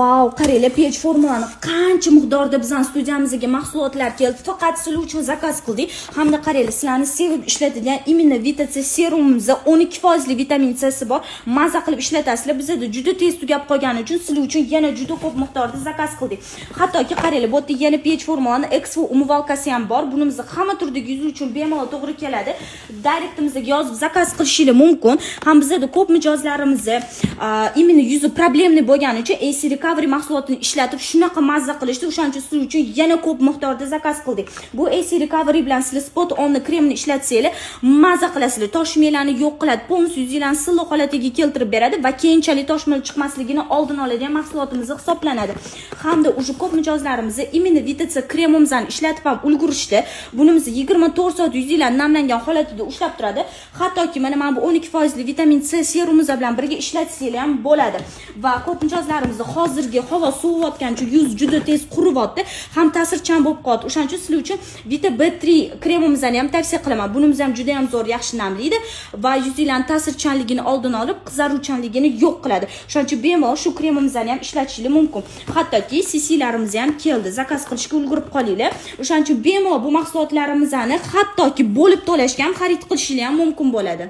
Wow, qaranglar, pech formulani qancha miqdorda bizning studiyamizga mahsulotlar keldi. Faqat sizlar uchun zakaz qildik. Hamda qaranglar, sizlarni sevib ishlatadigan imенно Vita C serumimizda 12% vitamin C si bor. Maza qilib ishlatasizlar. Bizda juda tez tugab qolgani uchun sizlar uchun yana juda ko'p miqdorda zakaz qildik. Hattoki qaranglar, bu yerda yana pech formulani Expo umvalkasi ham bor. Bunimizni hamma turdagi yuz uchun bemalol to'g'ri keladi. Direktimizga yozib zakaz qilishingiz mumkin. Ham bizda ko'p mijozlarimizni imенно yuzi problemli bo'lgani uchun AC Recovery mahsulotini ishlatib shunaqa mazza qilishdi. O'shaning uchun siz uchun yana ko'p miqdorda zakaz qildik. Bu AC Recovery bilan sizlar Spot On kremini ishlatsanglar, mazza qilasizlar. Toshmalarni yo'q qiladi, polnis yuzinglarni silliq holatiga keltirib beradi va keyinchalik toshmalar chiqmasligini oldin oladigan mahsulotimiz hisoblanadi. Hamda o'sha ko'p mijozlarimiz imенно Vita C kremimizni ishlatib ham ulgurishdi. Bunimizni 24 soat yuzinglar namlangan holatida ushlab turadi. Hattoki mana bu 12% vitamin C serumimiz bilan birga ishlatsanglar ham bo'ladi. Va ko'p mijozlarimiz hozirgi havo soviyotgan uchun yuz juda tez quriyapti, ham ta'sirchan bo'lib qoldi. O'shaning uchun sizlar uchun Vita B3 kremimizni ham tavsiya qilaman. Bunimiz ham juda ham zo'r, yaxshi namlaydi va yuzinglarning ta'sirchanligini oldin olib, qizaruvchanligini yo'q qiladi. O'shaning uchun bemalol shu kremimizni ham ishlatishingiz mumkin. Hattoki CClarimiz ham keldi. Zakaz qilishga ulgurib qolinglar. O'shaning uchun bemalol bu mahsulotlarimizni hattoki bo'lib to'lashga ham xarid qilishingiz ham mumkin bo'ladi.